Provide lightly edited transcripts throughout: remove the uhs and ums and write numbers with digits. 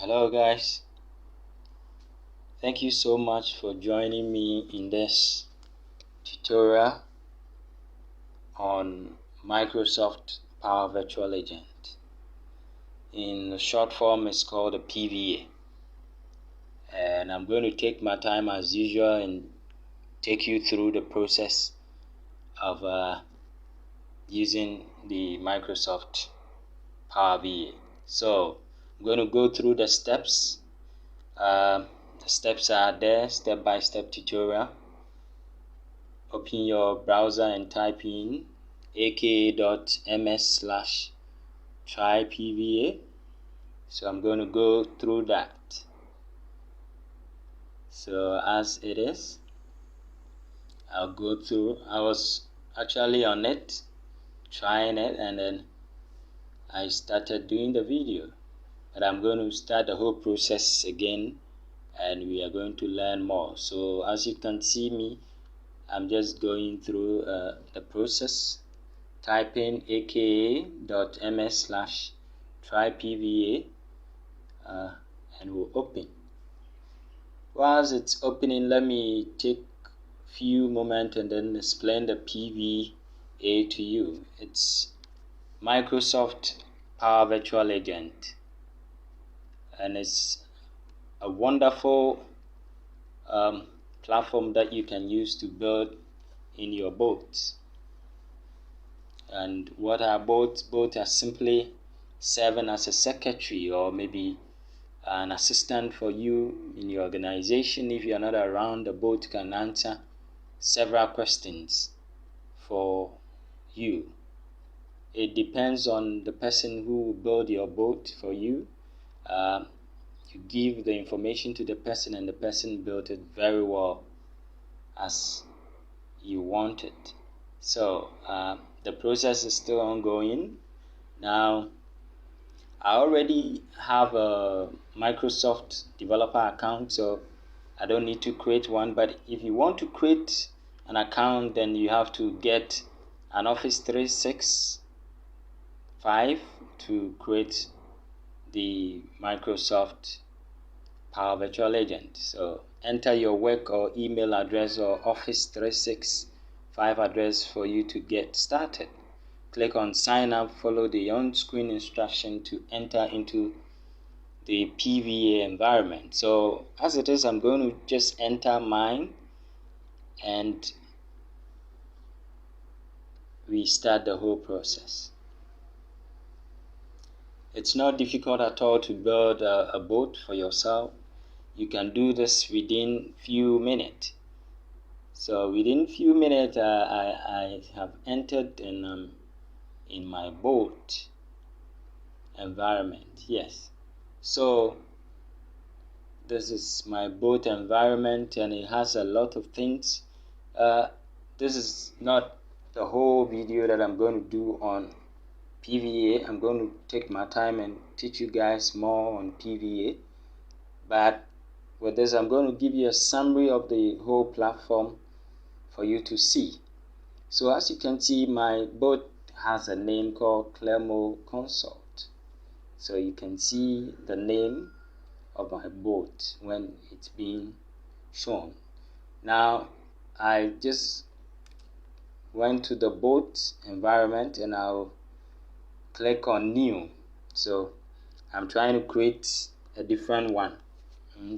Hello guys, thank you so much for joining me in this tutorial on Microsoft Power Virtual Agent. In the short form, it's called a PVA, and I'm going to take my time as usual and take you through the process of using the Microsoft Power VA. So I'm going to go through the steps. The steps are there, step-by-step tutorial. Open your browser and type in aka.ms/trypva. So I'm going to go through that. So as it is, I'll go through. I was actually on it, trying it, and then I started doing the video. But I'm going to start the whole process again, and we are going to learn more. So as you can see me, I'm just going through the process. Type in aka.ms/trypva and we'll open. Whilst it's opening, let me take a few moments and then explain the PVA to you. It's Microsoft Power Virtual Agent, and it's a wonderful platform that you can use to build in your boats. And what are boats? Boats are simply serving as a secretary or maybe an assistant for you in your organization. If you're not around, the boat can answer several questions for you. It depends on the person who will build your boat for you. You give the information to the person and the person built it very well as you want it. So the process is still ongoing. Now, I already have a Microsoft developer account, so I don't need to create one. But if you want to create an account, then you have to get an Office 365 to create the Microsoft Power Virtual Agent. So enter your work or email address or Office 365 address for you to get started. Click on sign up, follow the on-screen instruction to enter into the PVA environment. So as it is, I'm going to just enter mine and we start the whole process. It's not difficult at all to build a boat for yourself. You can do this within few minutes. So within few minutes, I have entered in my boat environment. Yes, so this is my boat environment, and it has a lot of things. This is not the whole video that I'm going to do on PVA. I'm going to take my time and teach you guys more on PVA, but with this I'm going to give you a summary of the whole platform for you to see. So as you can see, my boat has a name called Cleymoconsults. So you can see the name of my boat when it's being shown. Now I just went to the boat environment and I'll click on new. So I'm trying to create a different one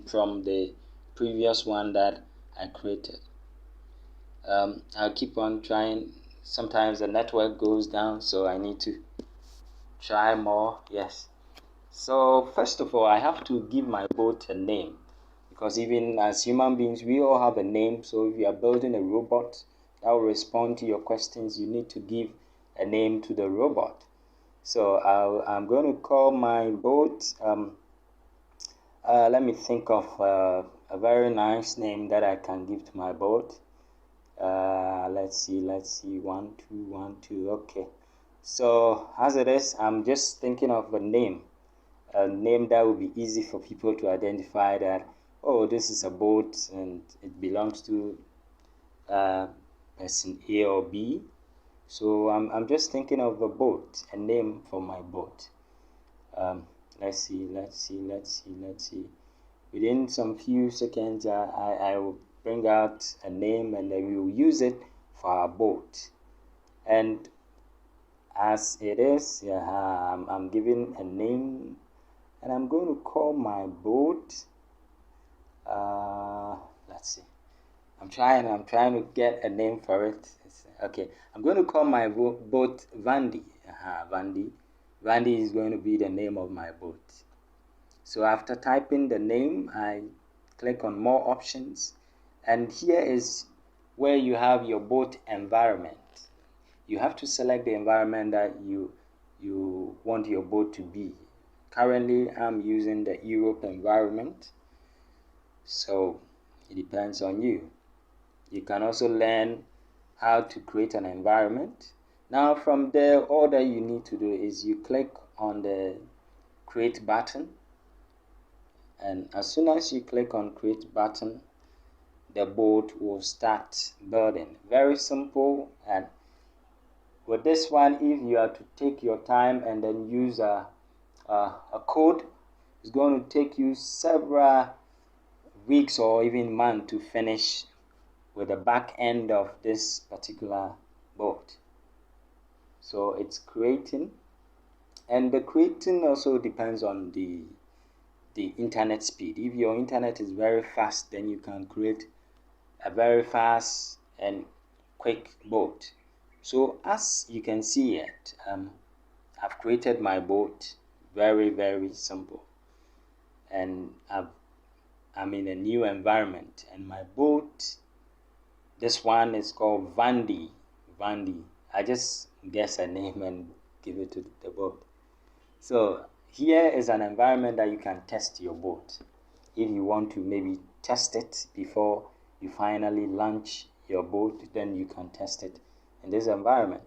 from the previous one that I created. I'll keep on trying. Sometimes the network goes down, so I need to try more. Yes. So first of all, I have to give my boat a name, because even as human beings, we all have a name. So if you are building a robot that will respond to your questions, you need to give a name to the robot. So I'm going to call my boat, let me think of a very nice name that I can give to my boat. Let's see, 1 2 1 2. Okay, so as it is, I'm just thinking of a name that will be easy for people to identify that, oh, this is a boat and it belongs to person A or B. So I'm just thinking of a boat, a name for my boat. Let's see. Within some few seconds, I will bring out a name, and then we will use it for our boat. And as it is, I'm giving a name, and I'm going to call my boat. Let's see. I'm trying to get a name for it. Okay, I'm going to call my boat Vandy. Vandy. Vandy is going to be the name of my boat. So after typing the name, I click on more options, and here is where you have your boat environment. You have to select the environment that you want your boat to be. Currently, I'm using the Europe environment, so it depends on you. You can also learn how to create an environment. Now from there, all that you need to do is you click on the create button, and as soon as you click on create button, the boat will start building. Very simple. And with this one, if you are to take your time and then use a code, it's going to take you several weeks or even months to finish with the back end of this particular boat. So it's creating, and the creating also depends on the internet speed. If your internet is very fast, then you can create a very fast and quick boat. So as you can see it, I've created my boat. Very simple, and I'm in a new environment, and my boat, this one is called Vandy. I just guess a name and give it to the boat. So here is an environment that you can test your boat. If you want to maybe test it before you finally launch your boat, then you can test it in this environment.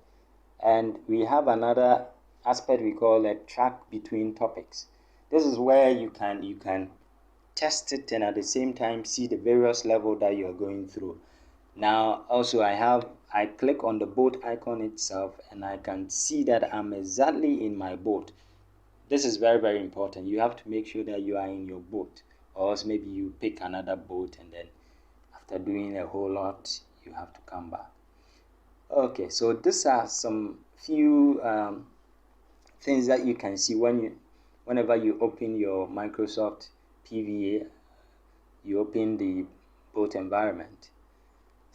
And we have another aspect we call a track between topics. This is where you can test it and at the same time see the various levels that you are going through. Now also I click on the boat icon itself, and I can see that I'm exactly in my boat. This is very important. You have to make sure that you are in your boat, or else maybe you pick another boat, and then after doing a whole lot, you have to come back. Okay, so these are some few things that you can see whenever you open your Microsoft PVA, you open the boat environment.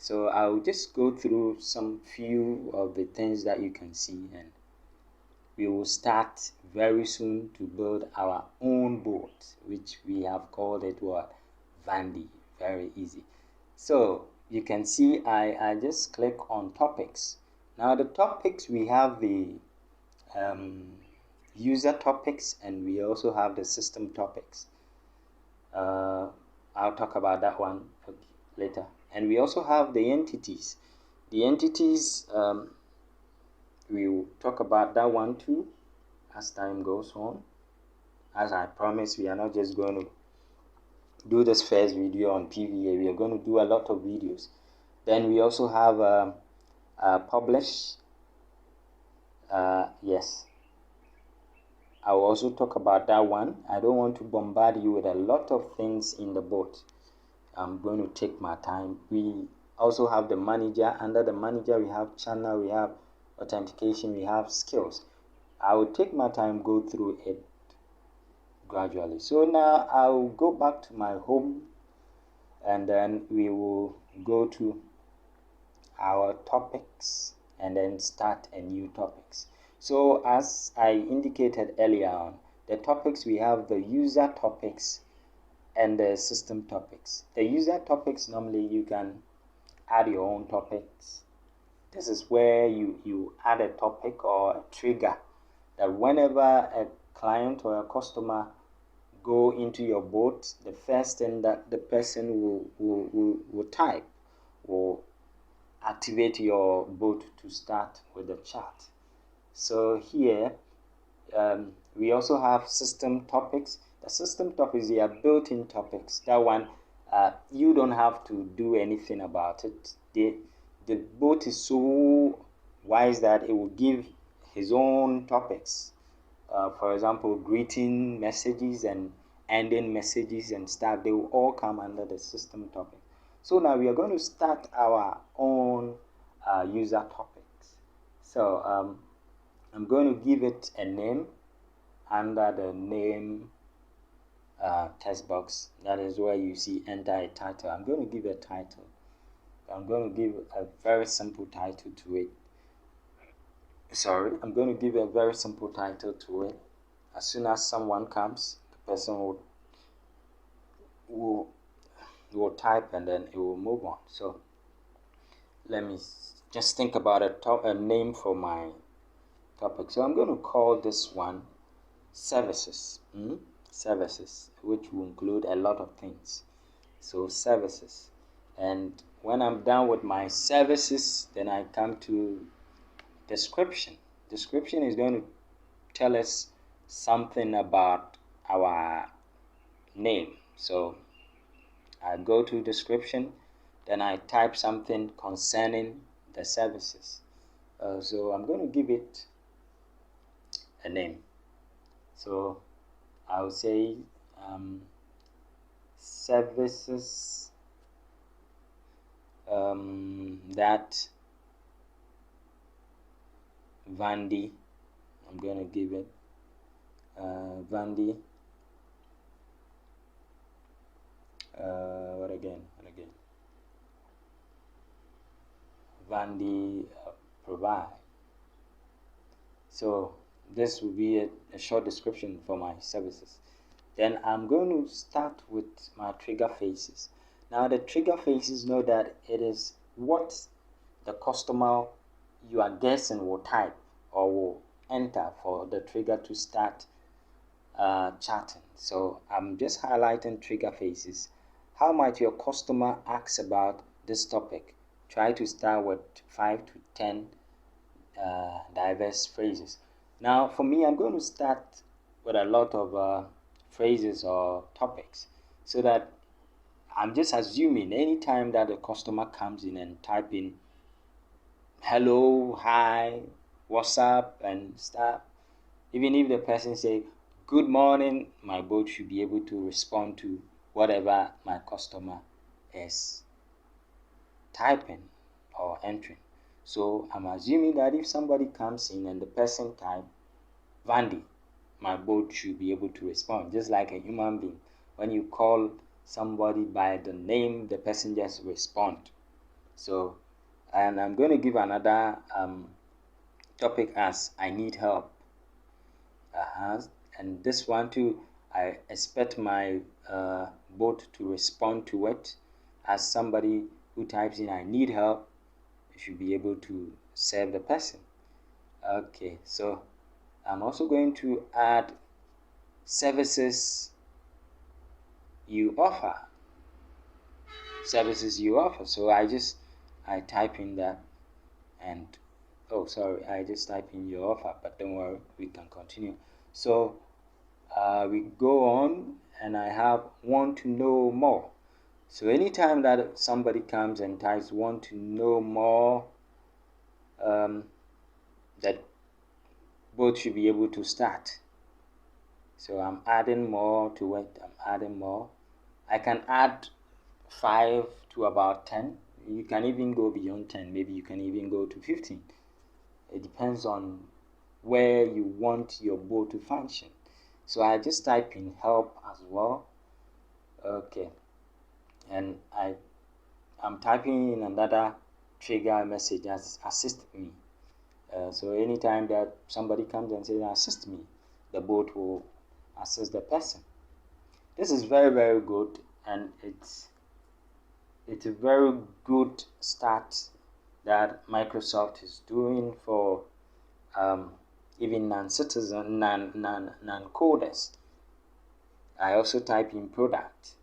So I'll just go through some few of the things that you can see, and we will start very soon to build our own boat, which we have called it what? Vandy. Very easy. So you can see I just click on topics. Now the topics, we have the user topics, and we also have the system topics. I'll talk about that one later. And we also have the entities. The entities, we will talk about that one too as time goes on. As I promised, we are not just going to do this first video on PVA. We are going to do a lot of videos. Then we also have publish. Yes, I will also talk about that one. I don't want to bombard you with a lot of things in the boat. I'm going to take my time. We also have the manager. Under the manager, we have channel, we have authentication, we have skills. I will take my time, go through it gradually. So now I'll go back to my home, and then we will go to our topics and then start a new topics. So as I indicated earlier on, the topics, we have the user topics and the system topics. The user topics, normally you can add your own topics. This is where you add a topic or a trigger that whenever a client or a customer go into your boat, the first thing that the person will type will activate your boat to start with the chat. So here we also have system topics. The system topics, they are built-in topics. That one, you don't have to do anything about it. The boat is so wise that it will give his own topics. for example, greeting messages and ending messages and stuff, they will all come under the system topic. So now we are going to start our own user topics. So I'm going to give it a name under the name text box. That is where you see enter a title. I'm going to give a title. I'm going to give a very simple title to it. I'm going to give a very simple title to it. As soon as someone comes, the person will type and then it will move on. So let me just think about a name for my topic. So I'm going to call this one services. Services, which will include a lot of things. So services. And when I'm done with my services, then I come to description. Description is going to tell us something about our name. So I go to description, then I type something concerning the services. So I'm going to give it a name. So I'll say services that Vandy. I'm going to give it Vandy. What again? Vandy provide. So this will be a short description for my services. Then I'm going to start with my trigger phases. Now the trigger phases know that it is what the customer you are guessing will type or will enter for the trigger to start chatting. So I'm just highlighting trigger phases. How might your customer ask about this topic? Try to start with 5 to 10 diverse phrases. Now for me, I'm going to start with a lot of phrases or topics, so that I'm just assuming anytime that the customer comes in and type in hello, hi, what's up and stuff, even if the person say good morning, my bot should be able to respond to whatever my customer is typing or entering. So I'm assuming that if somebody comes in and the person type Vandy, my bot should be able to respond, just like a human being. When you call somebody by the name, the person just respond. So, and I'm going to give another topic as I need help. And this one too, I expect my bot to respond to it. As somebody who types in I need help, you should be able to serve the person. Okay, so I'm also going to add services you offer. Services you offer. So I type in that, and I just type in your offer, but don't worry, we can continue. So we go on, and I have want to know more. So anytime that somebody comes and types want to know more, that both should be able to start. So I'm adding more to it. I'm adding more. I can add 5 to about 10. You can even go beyond 10. Maybe you can even go to 15. It depends on where you want your bot to function. So I just type in help as well. Okay, and I'm typing in another trigger message as assist me. So anytime that somebody comes and says assist me, the bot will assist the person. This is very, very good, and it's a very good start that Microsoft is doing for even non-citizen, non-coders. I also type in product.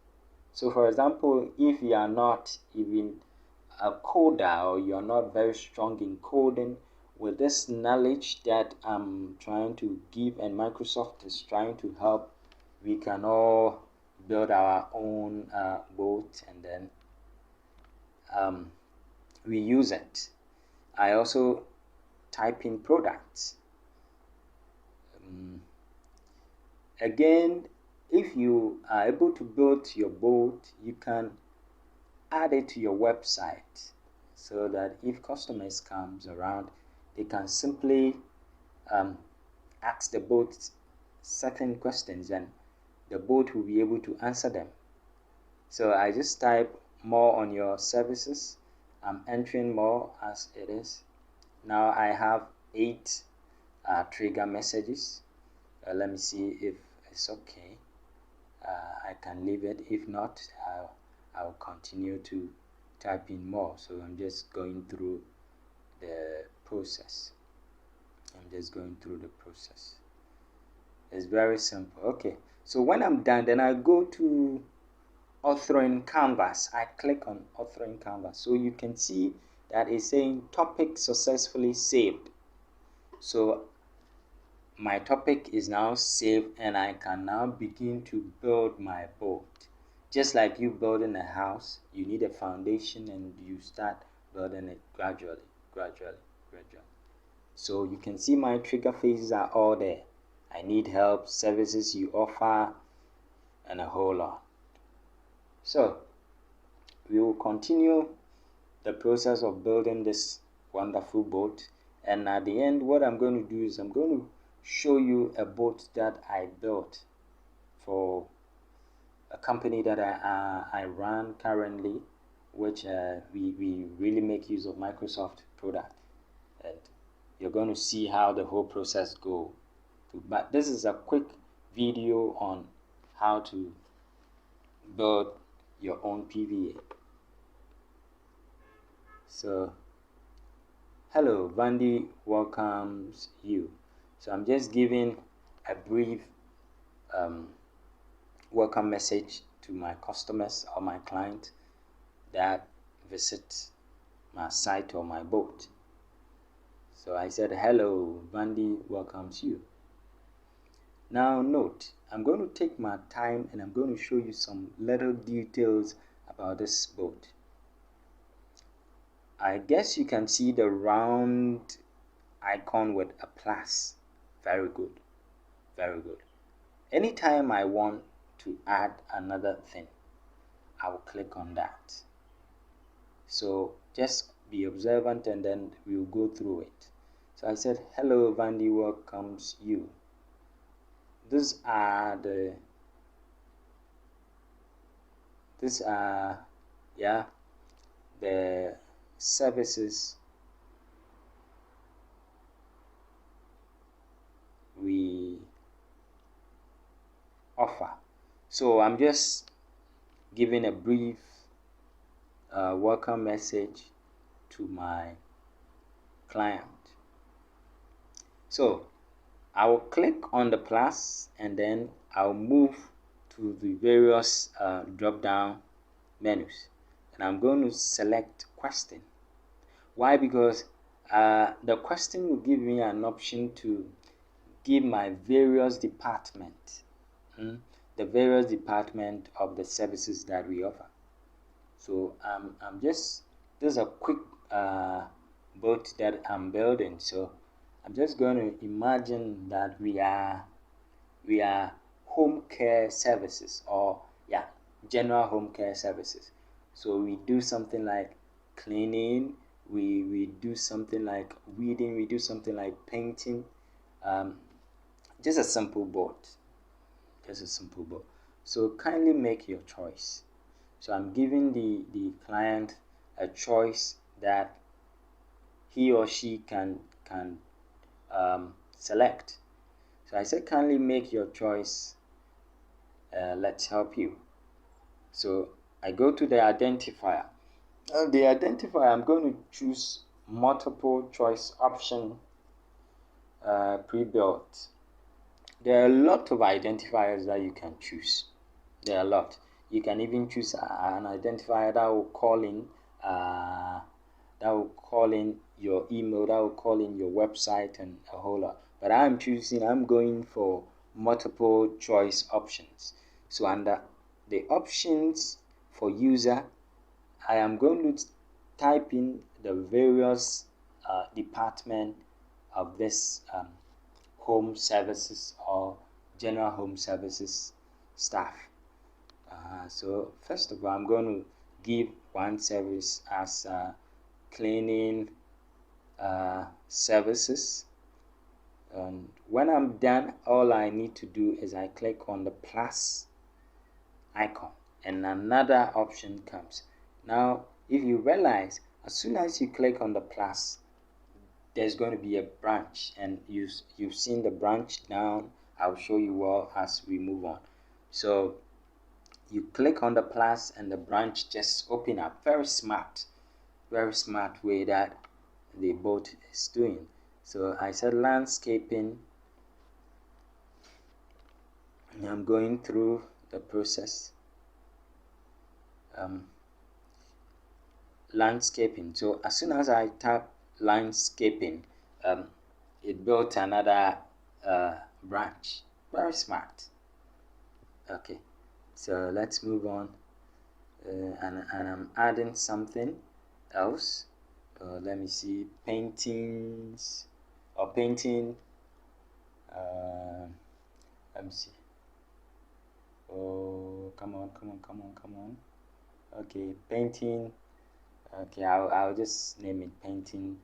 So for example, if you are not even a coder, or you are not very strong in coding, with this knowledge that I'm trying to give and Microsoft is trying to help, we can all build our own bot, and then we use it. I also type in products. Again, if you are able to build your boat, you can add it to your website so that if customers comes around, they can simply ask the boat certain questions and the boat will be able to answer them. So I just type more on your services. I'm entering more as it is. Now I have 8 trigger messages. Let me see if it's okay. I can leave it. If not, I'll continue to type in more. So I'm just going through the process. It's very simple. Okay, so when I'm done, then I go to authoring canvas. I click on authoring canvas, so you can see that it's saying topic successfully saved. So my topic is now saved and I can now begin to build my boat. Just like you building a house, you need a foundation and you start building it gradually. So you can see my trigger phases are all there. I need help, services you offer, and a whole lot. So we will continue the process of building this wonderful boat, and at the end what I'm going to do is I'm going to show you a boat that I built for a company that I run currently, which we really make use of Microsoft product, and you're going to see how the whole process goes. But this is a quick video on how to build your own PVA. So hello, Vandy welcomes you. So I'm just giving a brief welcome message to my customers or my client that visit my site or my boat. So I said, hello, Vandy welcomes you. Now note, I'm going to take my time and I'm going to show you some little details about this boat. I guess you can see the round icon with a plus. Very good. Anytime I want to add another thing, I will click on that. So just be observant and then we'll go through it. So I said, hello, Vandy welcomes you. These are the services we offer. So I'm just giving a brief welcome message to my client. So I will click on the plus and then I'll move to the various drop down menus, and I'm going to select question. Why? Because the question will give me an option to give my various departments, the various department of the services that we offer. So this is a quick boat that I'm building. So I'm just going to imagine that we are home care services, or general home care services. So we do something like cleaning, we do something like weeding, we do something like painting. Just a simple boat. So kindly make your choice. So I'm giving the client a choice that he or she can select. So I said, kindly make your choice. Let's help you. So I go to the identifier. The identifier, I'm going to choose multiple choice option pre-built. There are a lot of identifiers that you can choose. There are a lot. You can even choose an identifier that will call in your email, that will call in your website, and a whole lot. But I'm going for multiple choice options. So under the options for user, I am going to type in the various department of this home services or general home services staff. So first of all, I'm going to give one service as cleaning services, and when I'm done, all I need to do is I click on the plus icon and another option comes. Now if you realize, as soon as you click on the plus, there's going to be a branch, and you've seen the branch down. I'll show you all as we move on. So you click on the plus and the branch just open up. Very smart way that the boat is doing. So I said landscaping, and I'm going through the process. Landscaping. So as soon as I tap landscaping, it built another branch. Very smart. Okay, so let's move on, and I'm adding something else. Let me see, paintings or painting. Let me see. Oh, come on. Okay, painting. Okay, I'll just name it painting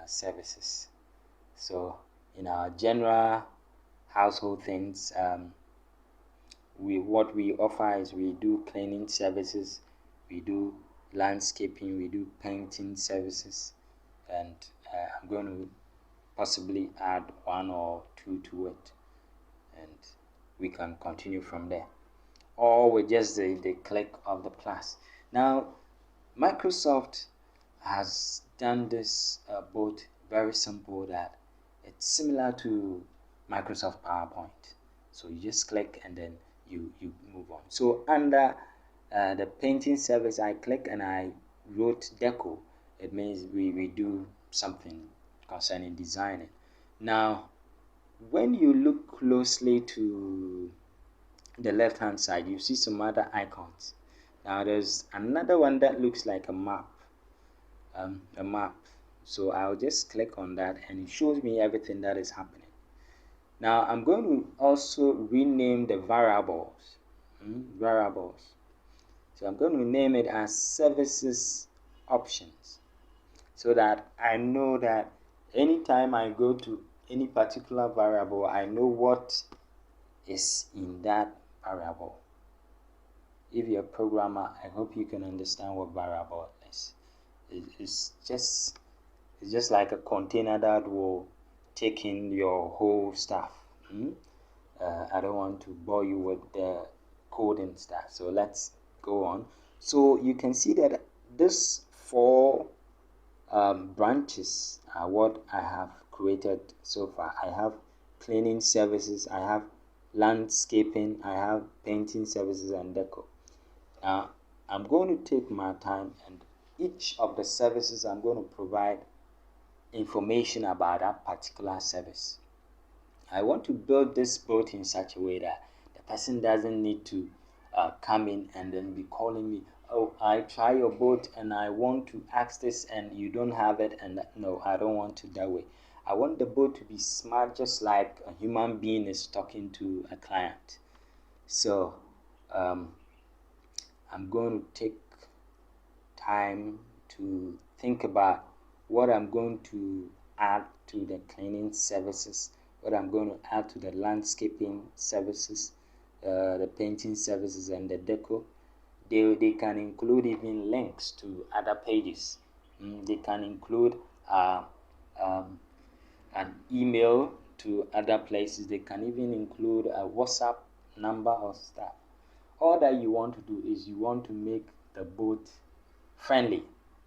services. So in our general household things, what we offer is we do cleaning services, we do landscaping, we do painting services, and I'm going to possibly add one or two to it, and we can continue from there, or with just the click of the plus. Now Microsoft has done this both very simple, that it's similar to Microsoft PowerPoint. So you just click and then you move on. So under the painting service, I click and I wrote deco. It means we do something concerning designing. Now when you look closely to the left hand side, you see some other icons. Now there's another one that looks like a map. So I'll just click on that and it shows me everything that is happening. Now I'm going to also rename the variables. So I'm going to name it as services options, so that I know that anytime I go to any particular variable, I know what is in that variable. If you're a programmer, I hope you can understand what variable is. It's just like a container that will take in your whole stuff. I don't want to bore you with the coding stuff, so let's go on. So you can see that this four branches are what I have created so far. I have cleaning services, I have landscaping, I have painting services, and deco. Now I'm going to take my time, and each of the services I'm going to provide information about that particular service. I want to build this boat in such a way that the person doesn't need to come in and then be calling me, oh, I try your boat and I want to ask this and you don't have it, and no, I don't want to that way. I want the boat to be smart, just like a human being is talking to a client. So I'm going to take time to think about what I'm going to add to the cleaning services, what I'm going to add to the landscaping services, the painting services, and the deco. They can include even links to other pages. They can include an email to other places. They can even include a WhatsApp number or stuff. All that you want to do is you want to make the boat friendly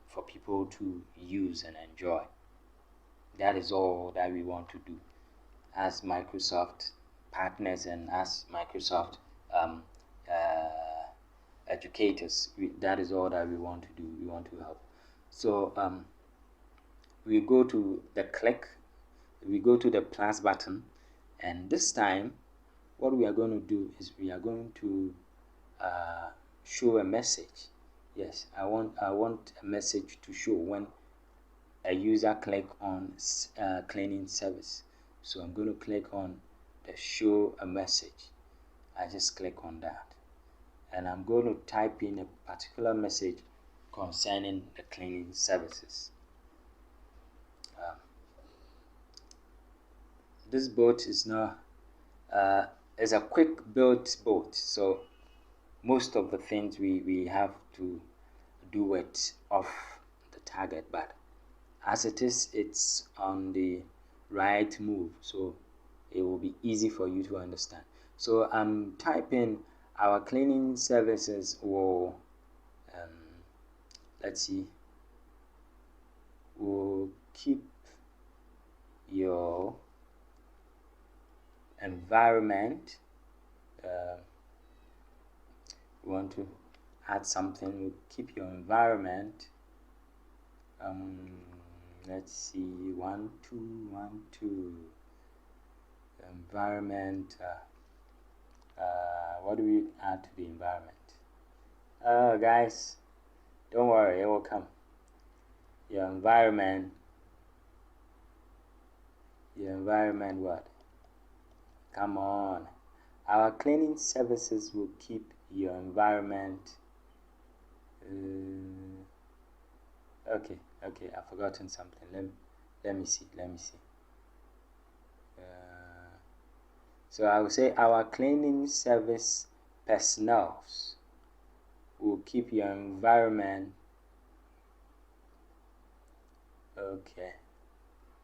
for people to use and enjoy. That is all that we want to do as Microsoft partners and as Microsoft educators. That is all that we want to do. We want to help. So we go to the click, we go to the plus button, and this time what we are going to do is we are going to show a message. Yes, I want a message to show when a user click on cleaning service. So I'm going to click on show a message. I just click on that, and I'm going to type in a particular message concerning the cleaning services. This boat is not is a quick built boat, so most of the things we have to do it off the target, but as it is, it's on the right move, so it will be easy for you to understand. So I'm typing our cleaning services will let's see, will keep your environment. We want to add something. Will keep your environment. Let's see, 1 2 1 2 environment. What do we add to the environment? Guys, don't worry, it will come. Your environment what? Come on. Our cleaning services will keep your environment. Okay, I've forgotten something. Let me see. So I will say our cleaning service personnel will keep your environment. Okay.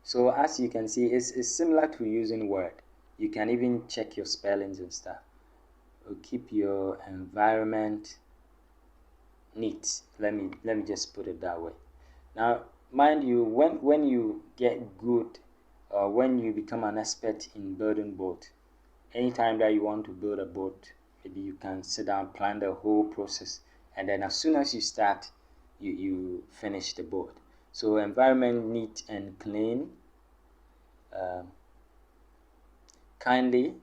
So as you can see, it's similar to using Word. You can even check your spellings and stuff. Will keep your environment neat. Let me just put it that way. Now, mind you, when you get good, or when you become an expert in building boat, anytime that you want to build a boat, maybe you can sit down, plan the whole process, and then as soon as you start, you finish the boat. So environment neat and clean. Kindly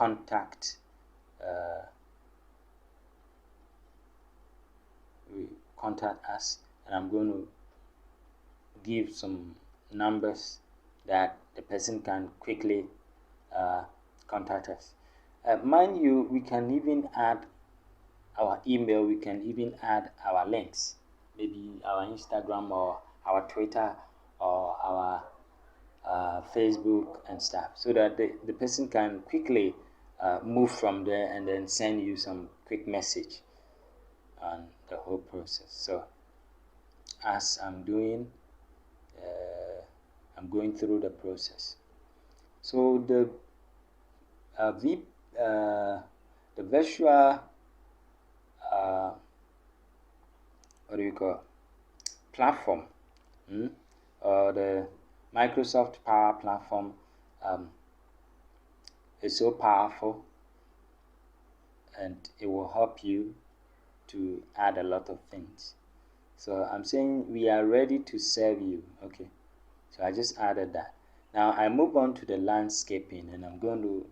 contact us, and I'm going to give some numbers that the person can quickly contact us. Mind you, we can even add our email, we can even add our links, maybe our Instagram or our Twitter or our Facebook and stuff, so that the person can quickly move from there and then send you some quick message on the whole process. So as I'm doing, I'm going through the process. So the virtual what do you call platform, or the Microsoft Power Platform is so powerful, and it will help you to add a lot of things. So I'm saying we are ready to serve you. Okay, so I just added that. Now I move on to the landscaping, and I'm going to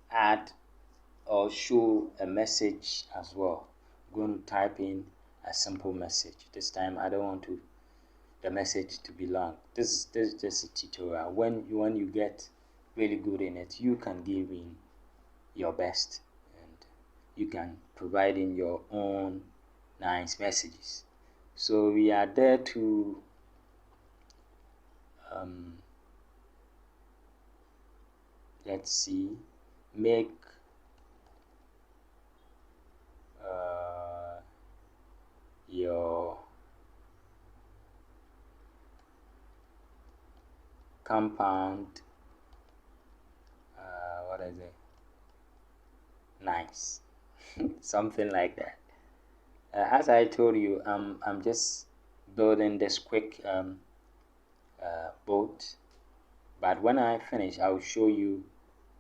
add or show a message as well. I'm going to type in a simple message. This time I don't want the message to be long. This is just a tutorial. When you get really good in it, you can give in your best, and you can provide in your own nice messages. So we are there to let's see, make your compound what is it, nice. Something like that. As I told you, I'm just building this quick boat, but when I finish, I'll show you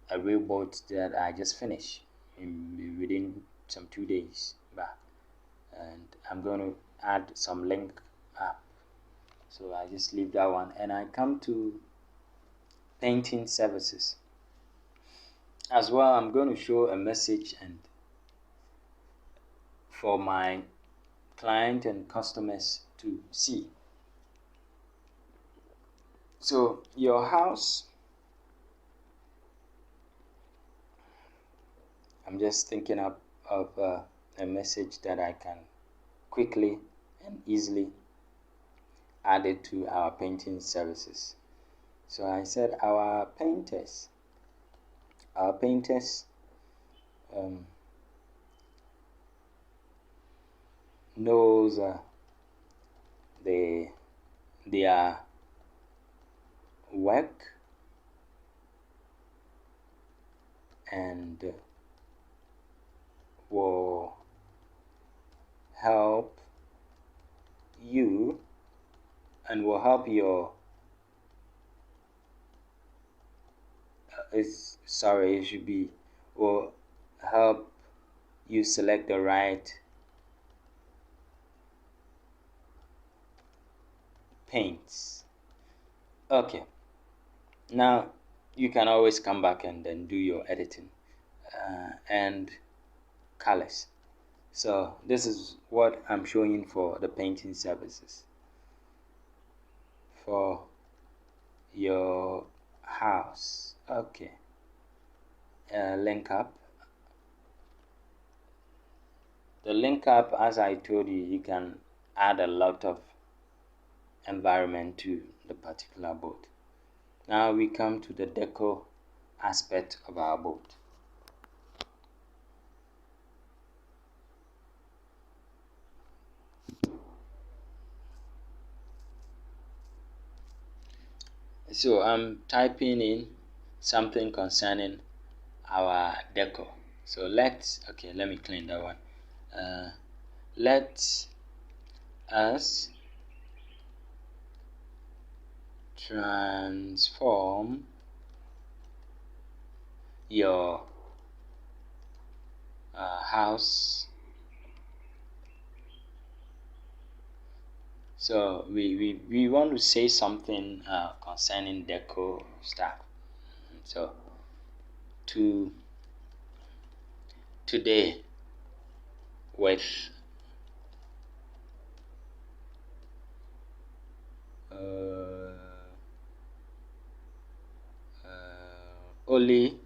a real boat that I just finished within some 2 days back, and I'm going to add some link up. So I just leave that one, and I come to painting services as well. I'm going to show a message and for my client and customers to see. So your house, I'm just thinking of a message that I can quickly and easily add it to our painting services. So I said our painters um, knows their work and will help you and will help your it should be will help you select the right paints. Okay, now you can always come back and then do your editing and colors. So this is what I'm showing for the painting services for your house. Okay, link up. The link up, as I told you, you can add a lot of environment to the particular boat. Now we come to the deco aspect of our boat. So I'm typing in something concerning our deco. So let me clean that one. Let us transform your house. So we want to say something concerning deco stuff. So today with only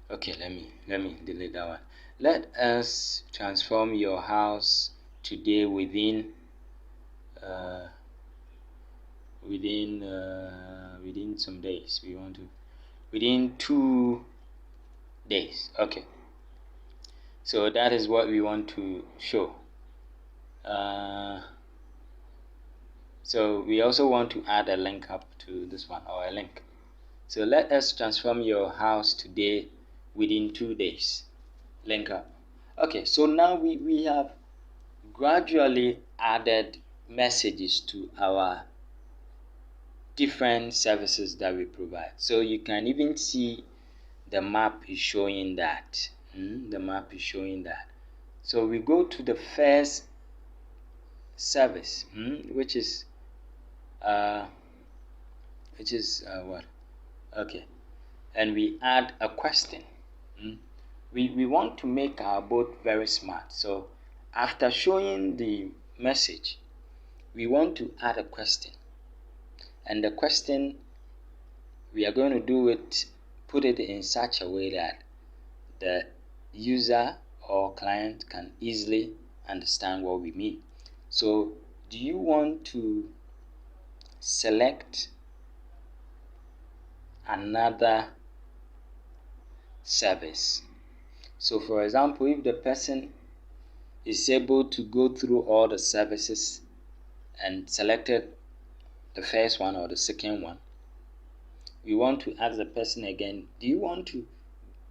okay, let me delete that one. Let us transform your house today within some days. We want to within 2 days. Okay, so that is what we want to show. So we also want to add a link up to this one, or a link. So let us transform your house today within 2 days. Link up. Okay, so now we have gradually added messages to our different services that we provide. So you can even see the map is showing that. The map is showing that. So we go to the first service, which is what? Okay, and we add a question. We want to make our boat very smart. So after showing the message, we want to add a question. And the question, we are going to put it in such a way that the user or client can easily understand what we mean. So do you want to select another service? So for example, if the person is able to go through all the services and selected the first one or the second one, we want to ask the person again, do you want to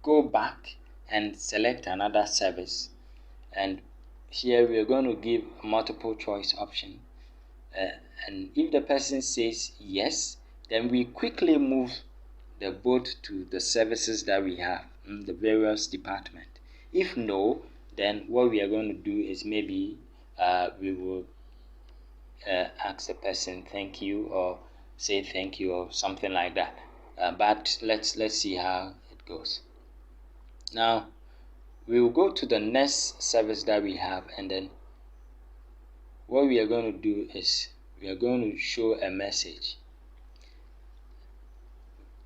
go back and select another service? And here we are going to give a multiple choice option, and if the person says yes, then we quickly move the boat to the services that we have in the various department. If no, then what we are going to do is maybe we will ask the person thank you, or say thank you, or something like that. But let's see how it goes. Now we will go to the next service that we have, and then what we are going to do is we are going to show a message.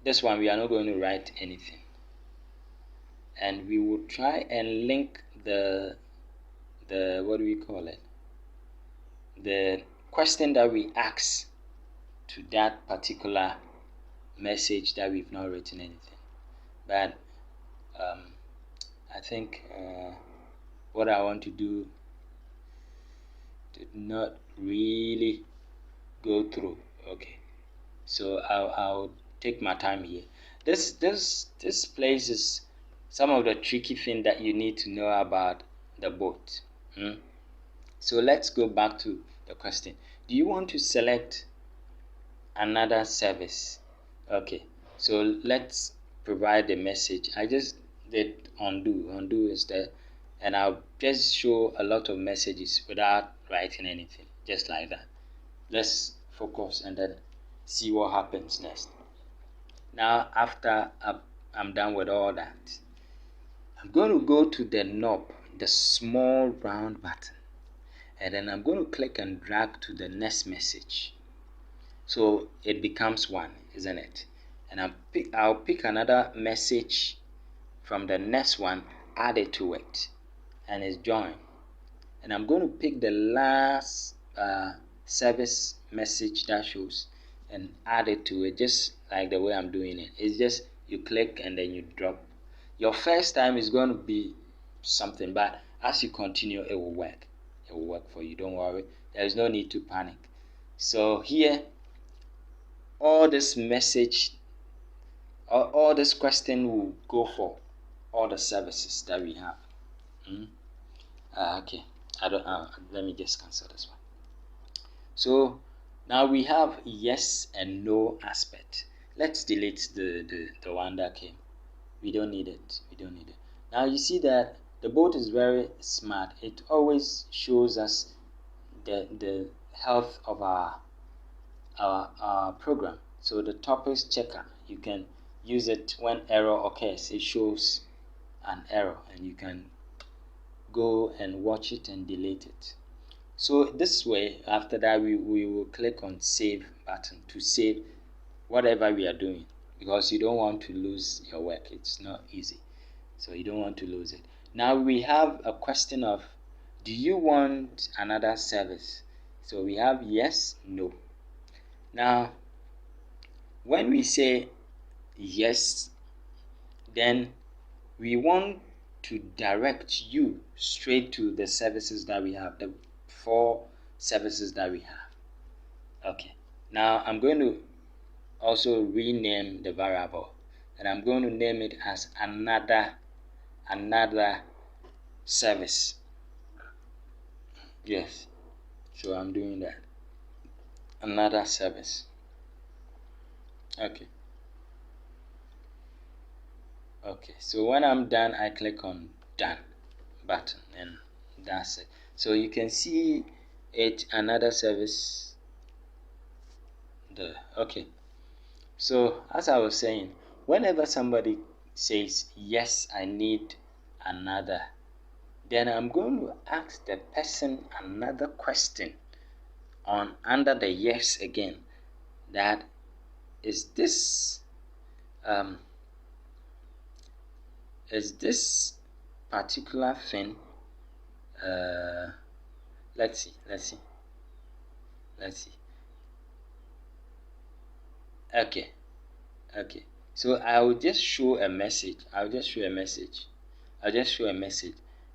This one we are not going to write anything, and we will try and link the what do we call it, the question that we ask to that particular message that we've not written anything. But I think what I want to do did not really go through. Okay, so I'll take my time here. This place is some of the tricky thing that you need to know about the boat. So let's go back to the question. Do you want to select another service? Okay, so let's provide the message. I just did undo is there, and I'll just show a lot of messages without writing anything, just like that. Let's focus and then see what happens next. Now after I'm done with all that, I'm going to go to the knob, the small round button, and then I'm going to click and drag to the next message, so it becomes one, isn't it? And I'll pick another message from the next one, add it to it, and it's joined. And I'm going to pick the last service message that shows and add it to it, just like the way I'm doing it. It's just you click and then you drop. Your first time is going to be something, but as you continue, it will work. It will work for you. Don't worry. There is no need to panic. So here, all this message, all this question will go for all the services that we have. Okay. Let me just cancel this one. So now we have yes and no aspect. Let's delete the one that came. We don't need it. Now you see that the boat is very smart. It always shows us the health of our program. So the topics checker, you can use it when error occurs. It shows an error and you can go and watch it and delete it. So this way, after that, we will click on save button to save whatever we are doing, because you don't want to lose your work. It's not easy, so you don't want to lose it. Now we have a question of, do you want another service? So we have yes, no. Now when we say yes, then we want to direct you straight to the services that we have, the 4 services that we have. Okay, now I'm going to also rename the variable, and I'm going to name it as another service. Yes, so I'm doing that, another service. Okay, so when I'm done, I click on done button, and that's it. So you can see it, another service there. Okay, so as I was saying, whenever somebody says yes, I need another, then I'm going to ask the person another question on under the yes again, that is this particular thing, let's see. Okay, so I will just show a message.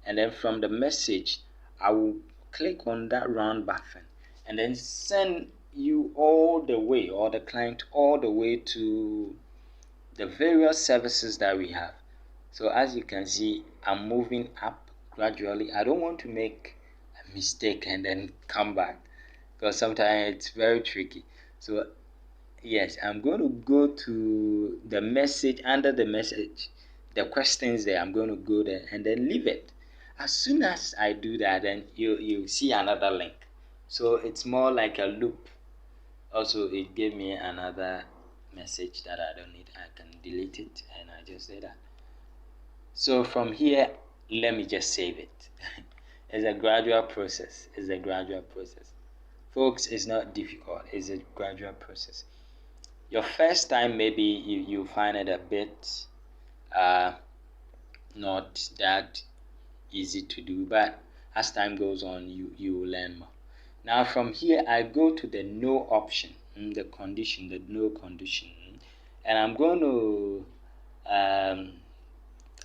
And then from the message, I will click on that round button and then send you all the way, or the client all the way to the various services that we have. So as you can see, I'm moving up gradually. I don't want to make a mistake and then come back, because sometimes it's very tricky. So yes, I'm going to go to the message, under the message, the questions there. I'm going to go there and then leave it. As soon as I do that, then you see another link. So it's more like a loop. Also, it gave me another message that I don't need. I can delete it, and I just say that. So from here, let me just save it. It's a gradual process. It's a gradual process. Folks, it's not difficult. It's a gradual process. Your first time, maybe you find it a bit not that easy to do, but as time goes on, you will learn more. Now from here, I go to the no option, the condition, the no condition, and I'm going to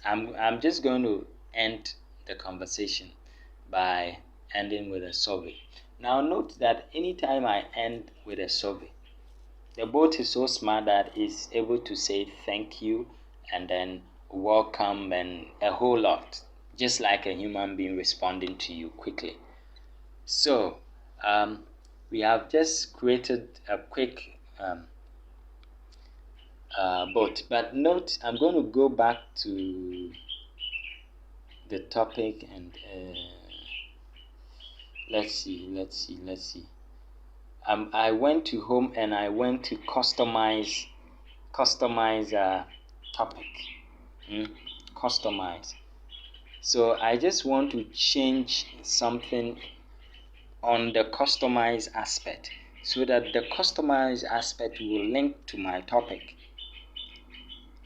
I'm just going to end the conversation by ending with a survey. Now note that anytime I end with a survey, the bot is so smart that it's able to say thank you and then welcome and a whole lot, just like a human being responding to you quickly. So we have just created a quick bot, but note I'm going to go back to the topic and let's see. I went to home and I went to customize topic. Customize. So I just want to change something on the customize aspect so that the customize aspect will link to my topic.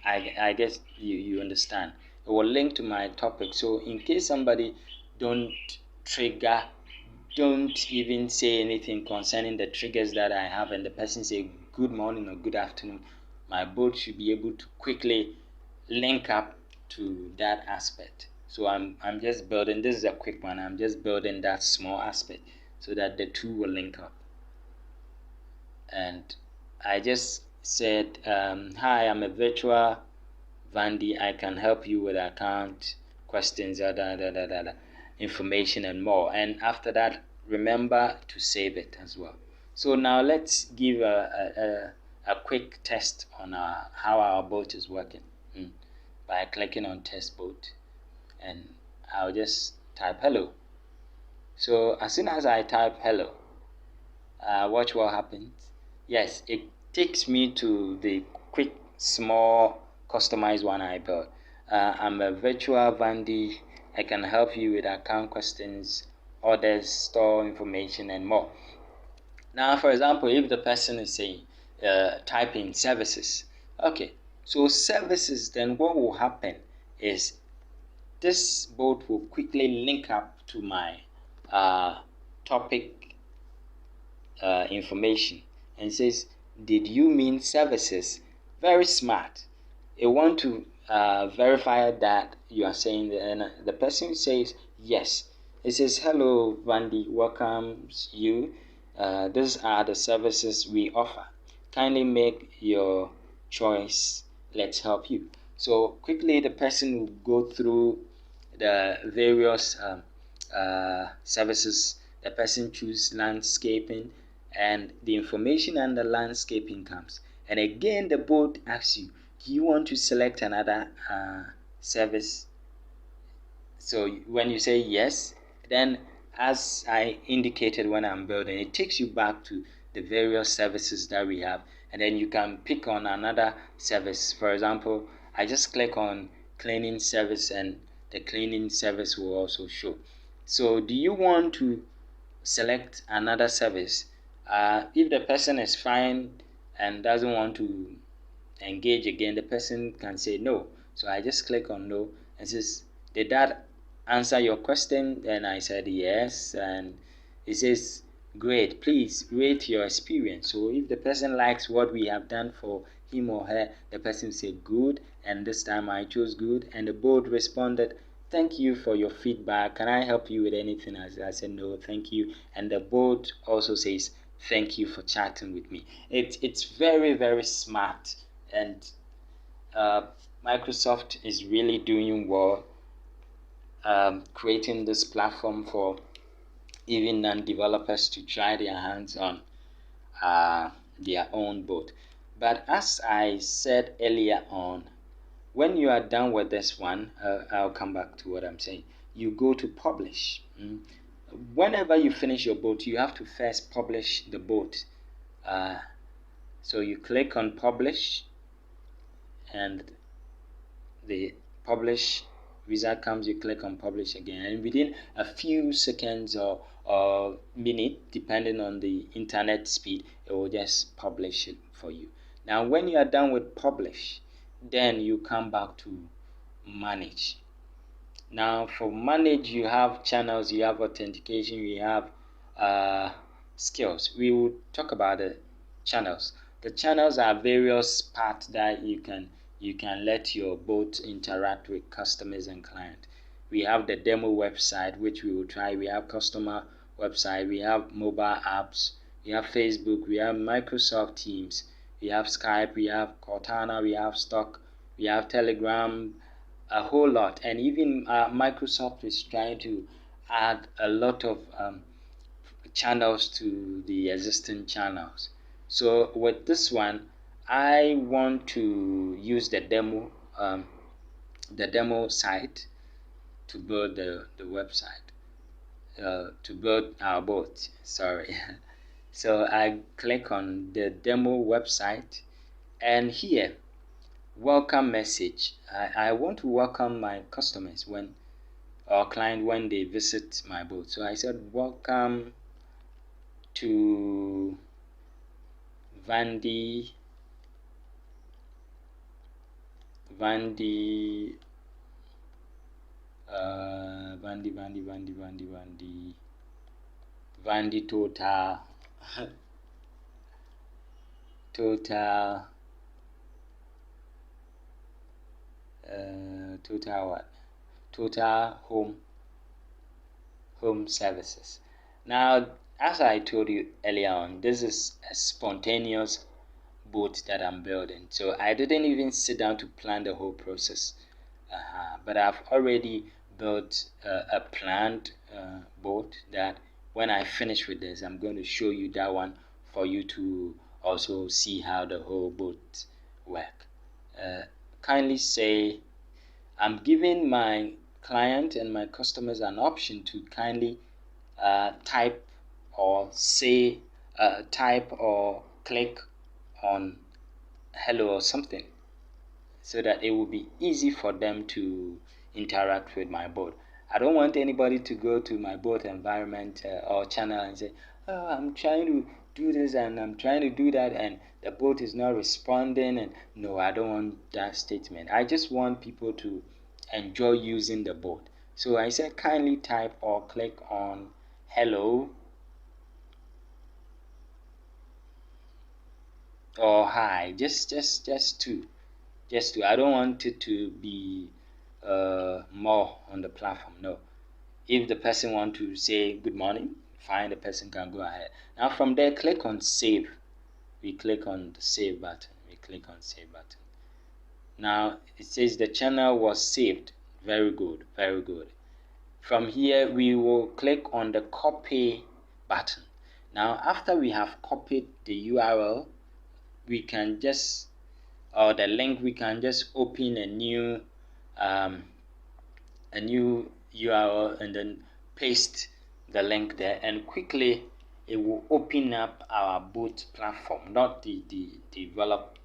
I guess you understand. It will link to my topic. So in case somebody don't even say anything concerning the triggers that I have and the person say good morning or good afternoon, my bot should be able to quickly link up to that aspect. So I'm just building, this is a quick one, I'm just building that small aspect so that the two will link up. And I just said, hi, I'm a virtual Vandy, I can help you with account questions, information and more. And after that, remember to save it as well. So now let's give a quick test on how our bot is working by clicking on test bot, and I'll just type hello. So as soon as I type hello, watch what happens. Yes, it takes me to the quick small customized one I built. I'm a virtual Vandy. I can help you with account questions, orders, store information, and more. Now, for example, if the person is saying typing services, okay, so services, then what will happen is this bot will quickly link up to my topic information and says, did you mean services? Very smart. It want to verify that you are saying that, and the person says yes. It says, hello Vandy, welcomes you. These are the services we offer. Kindly make your choice. Let's help you. So quickly the person will go through the various services. The person choose landscaping, and the information and the landscaping comes. And again, the bot asks you, do you want to select another service? So when you say yes, then as I indicated when I'm building, it takes you back to the various services that we have, and then you can pick on another service. For example, I just click on cleaning service and the cleaning service will also show. So do you want to select another service? If the person is fine and doesn't want to engage again, the person can say no. So I just click on no and says, did that answer your question? And I said yes, and it says great, please rate your experience. So if the person likes what we have done for him or her, the person say good, and this time I chose good, and the board responded, thank you for your feedback, can I help you with anything? I said no, thank you. And the board also says thank you for chatting with me. It's very, very smart, and Microsoft is really doing well creating this platform for even non-developers to try their hands on their own boat. But as I said earlier on, when you are done with this one, I'll come back to what I'm saying. You go to publish. Whenever you finish your boat, you have to first publish the boat. So you click on publish, and the publish result comes, you click on publish again, and within a few seconds or minute, depending on the internet speed, it will just publish it for you. Now when you are done with publish, then you come back to manage. Now for manage, you have channels, you have authentication, you have skills. We will talk about the channels. The channels are various parts that you can let your bot interact with customers and clients. We have the demo website, which we will try. We have customer website, we have mobile apps, we have Facebook, we have Microsoft Teams, we have Skype, we have Cortana, we have Stock, we have Telegram, a whole lot. And even Microsoft is trying to add a lot of channels to the existing channels. So with this one, I want to use the demo site to build the website, to build our bot. Sorry. So I click on the demo website, and here, welcome message. I want to welcome my customers or client when they visit my booth. So I said, welcome to Vandy total home services. Now, as I told you earlier on, this is a spontaneous boat that I'm building, so I didn't even sit down to plan the whole process. But I've already built a planned boat that when I finish with this, I'm going to show you that one for you to also see how the whole boat work. Kindly say, I'm giving my client and my customers an option to kindly type or click on hello or something, so that it will be easy for them to interact with my bot. I don't want anybody to go to my bot environment or channel and say, oh, I'm trying to do this and I'm trying to do that, and the bot is not responding. And no, I don't want that statement. I just want people to enjoy using the bot. So I said, kindly type or click on hello or hi, just two. I don't want it to be more on the platform. No, if the person want to say good morning, fine, the person can go ahead. Now from there, click on save. We click on the save button. Now it says the channel was saved. Very good. From here, we will click on the copy button. Now after we have copied the URL, we can just, or the link, we can just open a new URL and then paste the link there, and quickly it will open up our boot platform, not the developer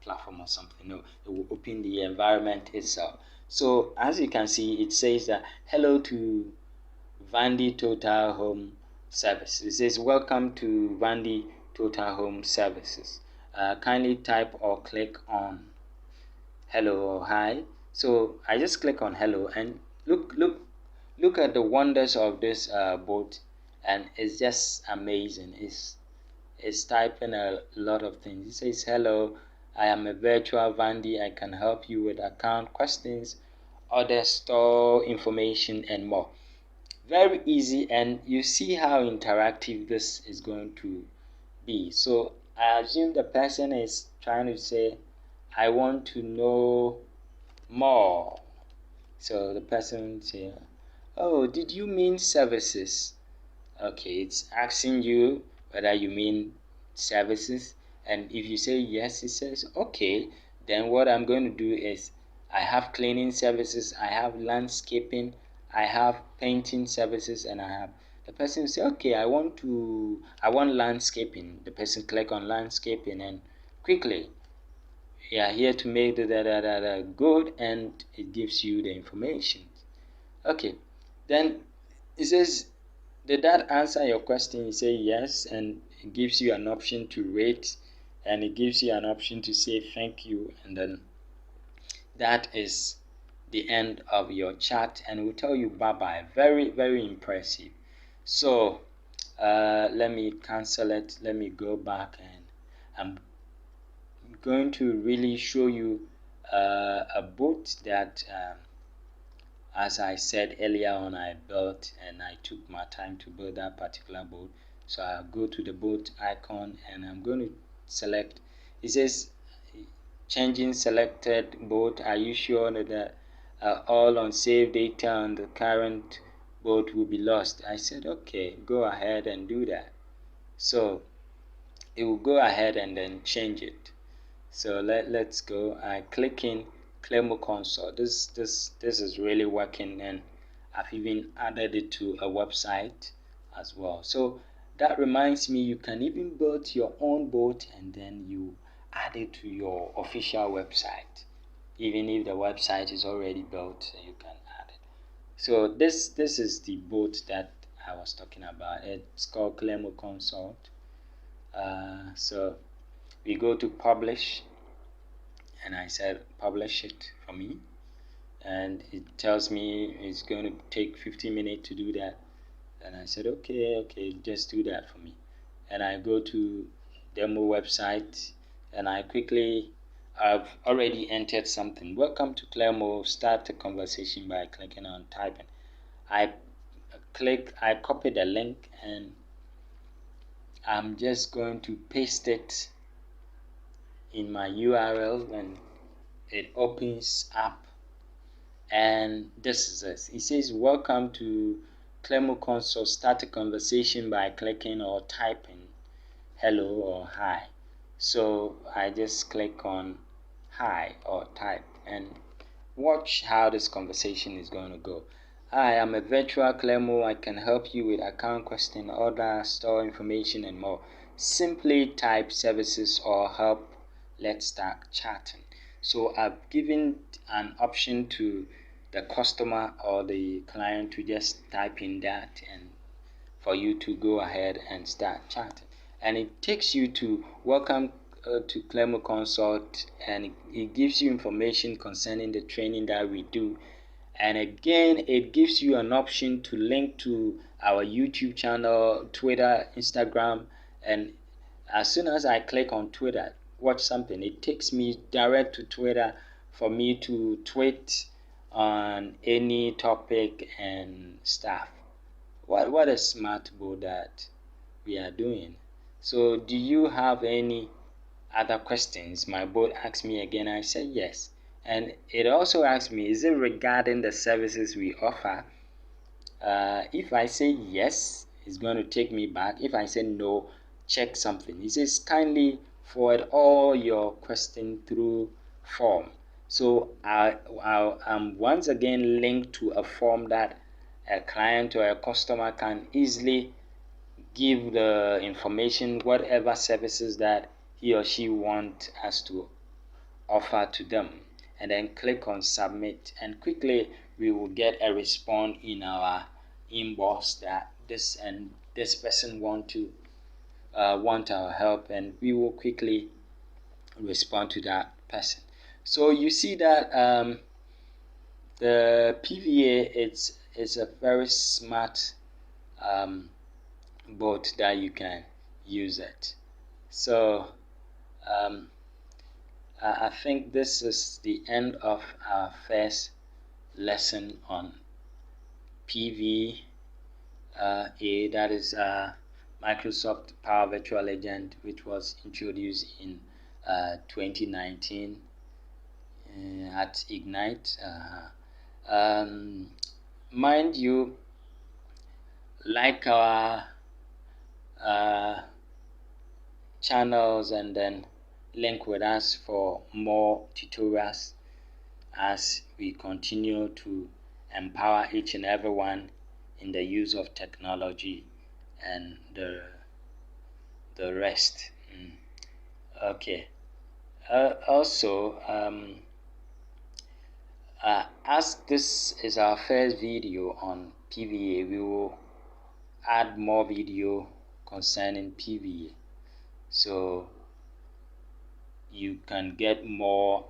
platform or something. No, it will open the environment itself. So as you can see, it says that hello to Vandy Total Home Services. It says welcome to Vandy Total Home Services. Kindly type or click on hello or hi. So I just click on hello, and look at the wonders of this boat, and it's just amazing. It's typing a lot of things. It says hello, I am a virtual Vandy. I can help you with account questions, order, store information, and more. Very easy, and you see how interactive this is going to be. So I assume the person is trying to say, I want to know more. So the person say, oh, did you mean services? Okay, it's asking you whether you mean services, and if you say yes, it says okay. Then what I'm going to do is, I have cleaning services, I have landscaping, I have painting services, and I have, the person will say, okay, I want landscaping. The person click on landscaping, and quickly we are here to make the good, and it gives you the information. Okay, then it says, did that answer your question? You say yes, and it gives you an option to rate, and it gives you an option to say thank you, and then that is the end of your chat, and we'll tell you bye bye. Very, very impressive. So let me cancel it. Let me go back, and I'm going to really show you a boat that as I said earlier on, I built, and I took my time to build that particular boat. So I'll go to the boat icon, and I'm going to select. It says changing selected boat. Are you sure that all unsaved data on the current boat will be lost? I said okay, go ahead and do that. So it will go ahead and then change it. So let's go. I click in Cleymoconsults. This is really working, and I've even added it to a website as well. So that reminds me, you can even build your own boat, and then you add it to your official website. Even if the website is already built, you can add it. So this is the boat that I was talking about. It's called Cleymoconsults. So we go to publish, and I said publish it for me, and it tells me it's going to take 15 minutes to do that, and I said okay, just do that for me. And I go to demo website, and I've already entered something. Welcome to Cleymo. Start a conversation by clicking on typing. I copy the link, and I'm just going to paste it in my URL, and it opens up, and this is it. It says welcome to Cleymoconsults. Start a conversation by clicking or typing hello or hi. So I just click on hi or type, and watch how this conversation is going to go. Hi, I'm a virtual Cleymo. I can help you with account question, order, store information, and more. Simply type services or help. Let's start chatting. So I've given an option to the customer or the client to just type in that, and for you to go ahead and start chatting. And it takes you to welcome to Cleymoconsults, and it gives you information concerning the training that we do. And again, it gives you an option to link to our YouTube channel, Twitter, Instagram. And as soon as I click on Twitter, watch something, it takes me direct to Twitter for me to tweet on any topic and stuff. What a smart board that we are doing. So do you have any other questions? My board asked me again. I said yes. And it also asked me, is it regarding the services we offer? If I say yes, it's going to take me back. If I say no, check something. It says kindly forward all your questions through form. So I'm once again linked to a form that a client or a customer can easily give the information, whatever services that he or she wants us to offer to them, and then click on submit, and quickly we will get a response in our inbox that this person want our help, and we will quickly respond to that person. So you see that the PVA is a very smart boat that you can use it. So I think this is the end of our first lesson on PVA, that is Microsoft Power Virtual Agent, which was introduced in 2019 at Ignite. Mind you, like our channels, and then link with us for more tutorials as we continue to empower each and everyone in the use of technology and the rest. Okay. Also, as this is our first video on PVA, we will add more video concerning PVA, so you can get more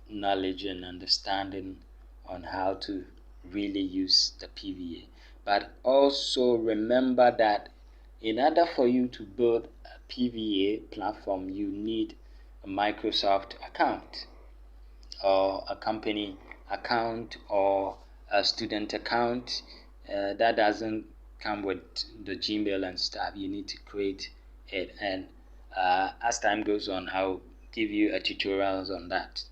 knowledge and understanding on how to really use the PVA. But also remember that in order for you to build a PVA platform, you need a Microsoft account or a company account or a student account. That doesn't come with the Gmail and stuff. You need to create it, and as time goes on, I'll give you a tutorials on that.